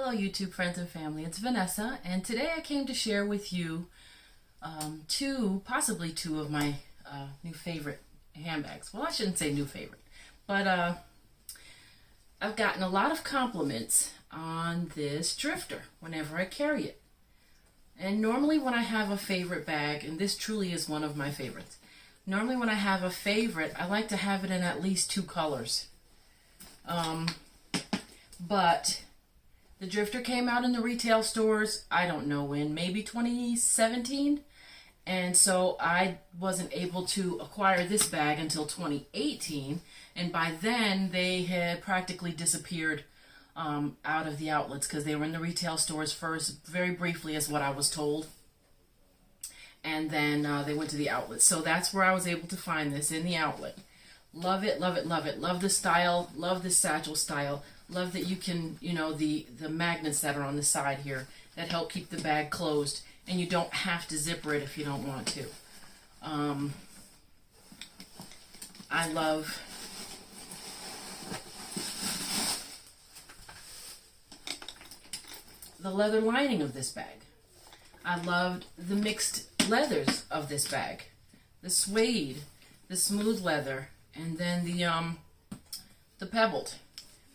Hello YouTube friends and family, it's Vanessa, and today I came to share with you possibly two of my new favorite handbags. Well, I shouldn't say new favorite, but I've gotten a lot of compliments on this drifter whenever I carry it. And normally when I have a favorite bag, and this truly is one of my favorites, normally when I have a favorite, I like to have it in at least two colors. But the drifter came out in the retail stores, I don't know when, maybe 2017. And so I wasn't able to acquire this bag until 2018. And by then they had practically disappeared out of the outlets because they were in the retail stores first, very briefly is what I was told. And then they went to the outlets. So that's where I was able to find this, in the outlet. Love it, love it, love it. Love the style, love the satchel style. Love that you can, the magnets that are on the side here that help keep the bag closed, and you don't have to zipper it if you don't want to. I love the leather lining of this bag. I loved the mixed leathers of this bag. The suede, the smooth leather, and then the pebbled.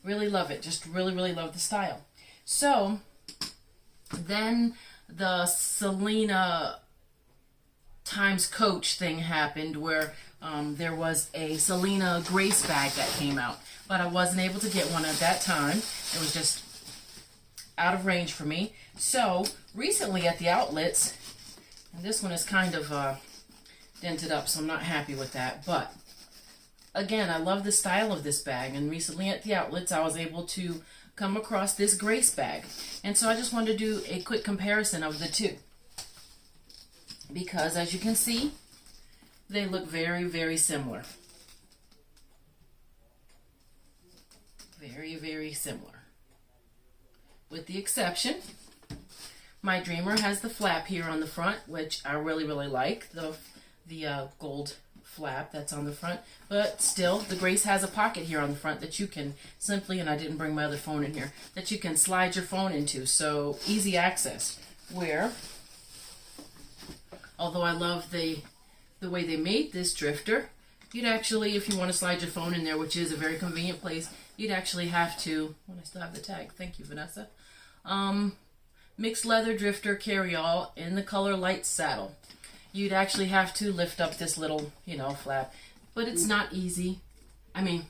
Really love it. Just really, really love the style. So then the Selena times Coach thing happened where there was a Selena Grace bag that came out. But I wasn't able to get one at that time. It was just out of range for me. So recently at the outlets, and this one is kind of dented up, so I'm not happy with that. But again, I love the style of this bag, and recently at the outlets I was able to come across this Grace bag. And so I just wanted to do a quick comparison of the two. Because as you can see, they look very, very similar. Very, very similar. With the exception, my Dreamer has the flap here on the front, which I really, really like. The gold flap that's on the front, but still the Grace has a pocket here on the front that you can simply, and I didn't bring my other phone in here, that you can slide your phone into, so easy access. Where, although I love the way they made this drifter, you'd actually, if you want to slide your phone in there, which is a very convenient place, you'd actually have to, well, I still have the tag, thank you Vanessa, mixed leather drifter carry-all in the color light saddle. You'd actually have to lift up this little, flap. But it's not easy. I mean,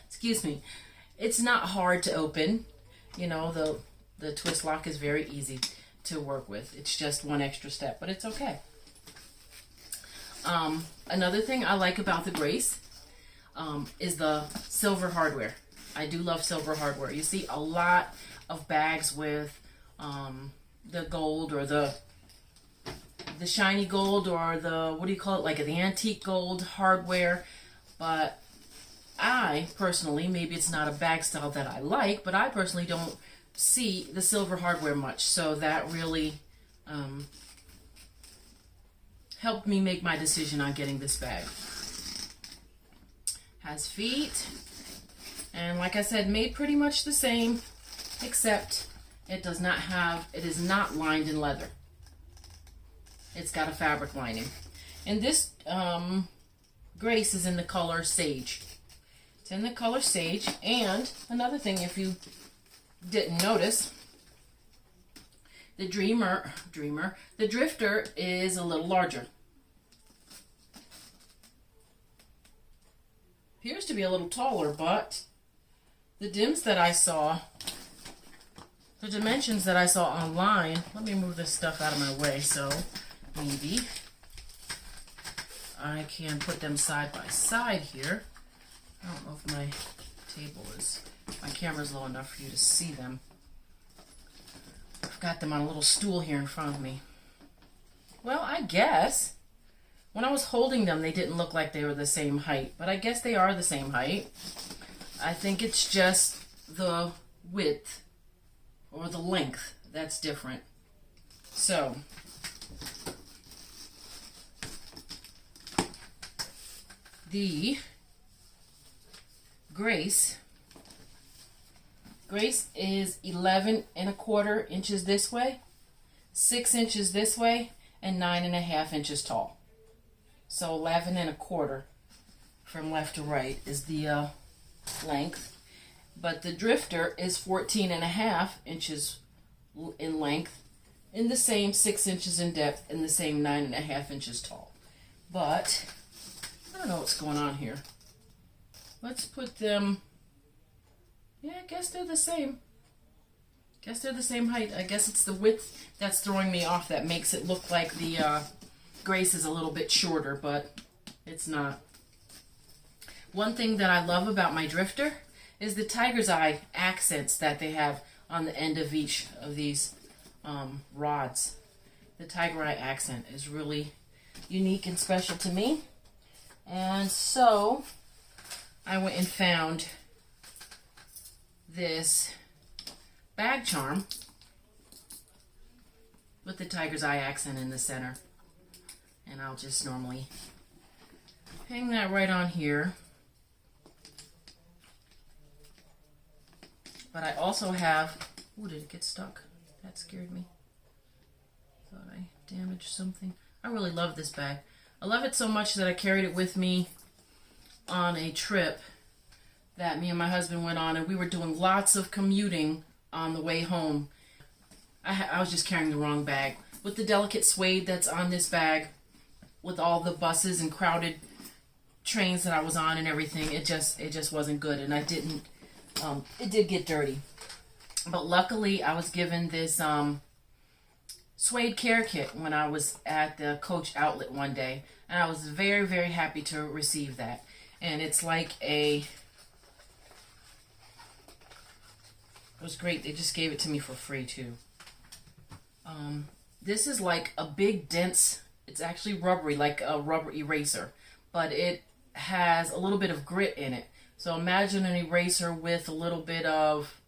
excuse me. It's not hard to open. The twist lock is very easy to work with. It's just one extra step, but it's okay. Another thing I like about the Grace is the silver hardware. I do love silver hardware. You see a lot of bags with the gold or the shiny gold, or the, what do you call it, like the antique gold hardware. But I personally, maybe it's not a bag style that I like, but I personally don't see the silver hardware much, so that really helped me make my decision on getting this bag. Has feet, and like I said, made pretty much the same, except it is not lined in leather. It's got a fabric lining. And this Grace is in the color Sage. It's in the color Sage. And another thing, if you didn't notice, the the drifter is a little larger. Appears to be a little taller, but the dimensions that I saw online, let me move this stuff out of my way so maybe I can put them side by side here. I don't know if my camera's low enough for you to see them. I've got them on a little stool here in front of me. Well, I guess when I was holding them, they didn't look like they were the same height, but I guess they are the same height. I think it's just the width or the length that's different. So the Grace Grace is 11 1/4 inches this way, 6 inches this way, and 9 1/2 inches tall. So 11 1/4 from left to right is the length. But the drifter is 14 1/2 inches in length, in the same 6 inches in depth, and the same 9 1/2 inches tall. But I don't know what's going on here. Let's put them. Yeah, I guess they're the same. Guess they're the same height. I guess it's the width that's throwing me off that makes it look like the Grace is a little bit shorter, but it's not. One thing that I love about my drifter is the Tygra's Eye accents that they have on the end of each of these rods. The Tygra Eye accent is really unique and special to me. And so I went and found this bag charm with the Tygra's Eye accent in the center. And I'll just normally hang that right on here. But I also have, oh, did it get stuck? That scared me. Thought I damaged something. I really love this bag. I love it so much that I carried it with me on a trip that me and my husband went on, and we were doing lots of commuting on the way home. I was just carrying the wrong bag. With the delicate suede that's on this bag, with all the buses and crowded trains that I was on and everything, it just wasn't good, and I didn't. It did get dirty. But luckily, I was given this suede care kit when I was at the Coach outlet one day, and I was very, very happy to receive that. And it's like it was great. They just gave it to me for free too. This is like a big dense, it's actually rubbery, like a rubber eraser, but it has a little bit of grit in it. So imagine an eraser with a little bit of,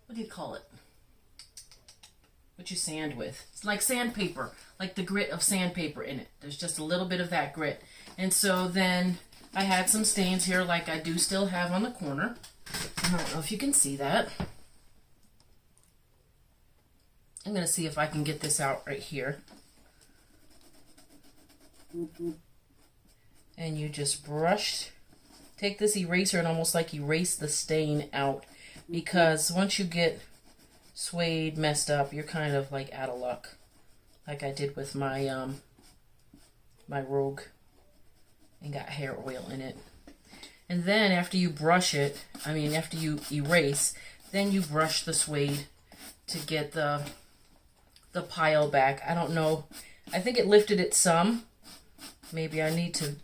what do you call it? What you sand with. It's like sandpaper, like the grit of sandpaper in it. There's just a little bit of that grit. And so then I had some stains here like I do still have on the corner. I don't know if you can see that. I'm going to see if I can get this out right here. And you just take this eraser and almost like erase the stain out. Because once you get suede messed up, you're kind of like out of luck. Like I did with my my Rogue, and got hair oil in it. And then after you brush it, after you erase, then you brush the suede to get the pile back. I don't know. I think it lifted it some. Maybe I need to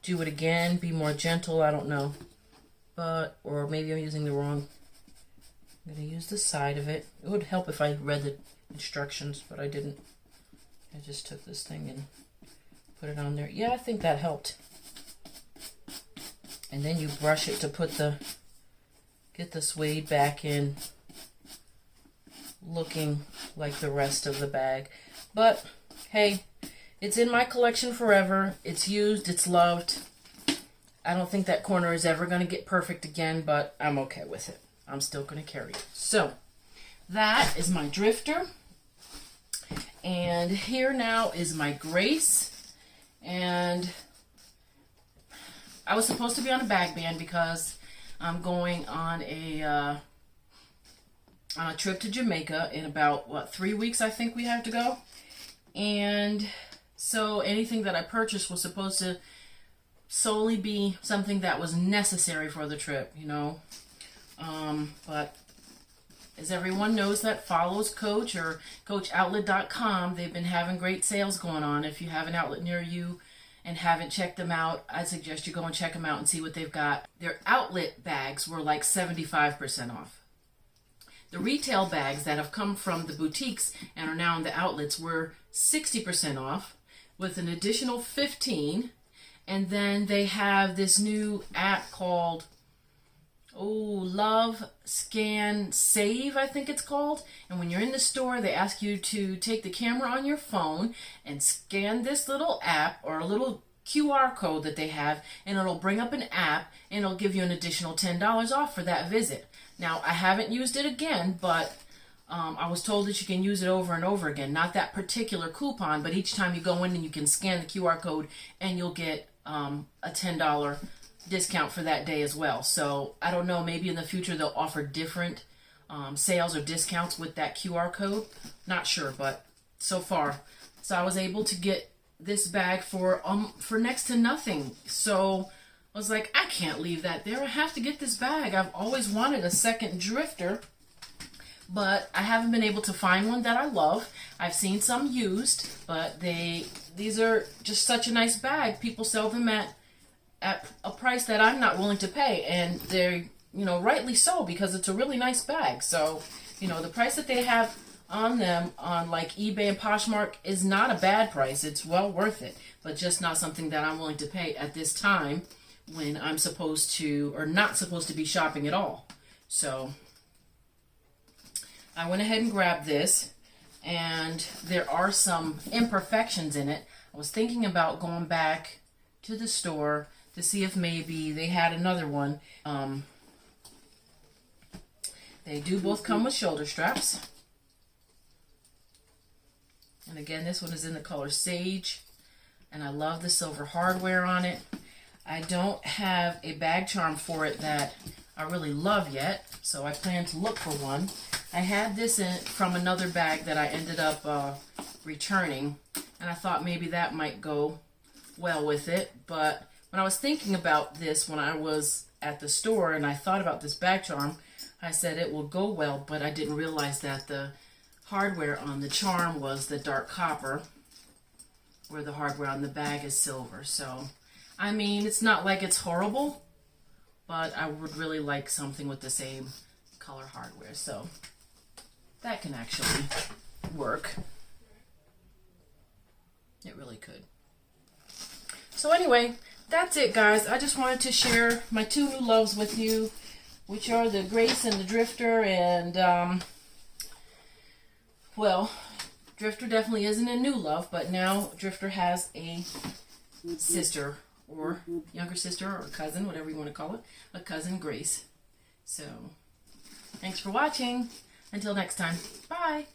do it again, be more gentle. I don't know. Or maybe I'm using the wrong. I'm going to use the side of it. It would help if I read the instructions, but I didn't. I just took this thing and put it on there. Yeah, I think that helped. And then you brush it to get the suede back in, looking like the rest of the bag. But hey, it's in my collection forever. It's used, it's loved. I don't think that corner is ever going to get perfect again, but I'm okay with it. I'm still going to carry it. So that is my drifter. And here now is my Grace. And I was supposed to be on a bag band because I'm going on a trip to Jamaica in about, 3 weeks I think we have to go. And so anything that I purchased was supposed to solely be something that was necessary for the trip, But as everyone knows that follows Coach or CoachOutlet.com, they've been having great sales going on. If you have an outlet near you and haven't checked them out, I suggest you go and check them out and see what they've got. Their outlet bags were like 75% off. The retail bags that have come from the boutiques and are now in the outlets were 60% off with an additional 15%. And then they have this new app called Love Scan Save, I think it's called. And when you're in the store, they ask you to take the camera on your phone and scan this little app or a little QR code that they have, and it'll bring up an app, and it'll give you an additional $10 off for that visit. Now, I haven't used it again, but I was told that you can use it over and over again. Not that particular coupon, but each time you go in and you can scan the QR code, and you'll get a $10 discount for that day as well. So I don't know, maybe in the future they'll offer different sales or discounts with that QR code. Not sure, but so far. So I was able to get this bag for next to nothing. So I was like, I can't leave that there. I have to get this bag. I've always wanted a second drifter, but I haven't been able to find one that I love. I've seen some used, but these are just such a nice bag. People sell them at a price that I'm not willing to pay, and they're, you know, rightly so, because it's a really nice bag. So, you know, the price that they have on them on like eBay and Poshmark is not a bad price. It's well worth it, but just not something that I'm willing to pay at this time when I'm supposed to, or not supposed to be shopping at all. So I went ahead and grabbed this, and there are some imperfections in it. I was thinking about going back to the store to see if maybe they had another one. They do both come with shoulder straps. And again, this one is in the color Sage, and I love the silver hardware on it. I don't have a bag charm for it that I really love yet, so I plan to look for one. I had this from another bag that I ended up returning, and I thought maybe that might go well with it. But when I was thinking about this when I was at the store and I thought about this bag charm, I said it will go well, but I didn't realize that the hardware on the charm was the dark copper, where the hardware on the bag is silver. So, I mean, it's not like it's horrible, but I would really like something with the same color hardware. So, that can actually work. It really could. So anyway, that's it, guys. I just wanted to share my two new loves with you, which are the Grace and the Drifter. And, well, Drifter definitely isn't a new love, but now Drifter has a sister, or younger sister, or cousin, whatever you want to call it, a cousin, Grace. So, thanks for watching. Until next time, bye.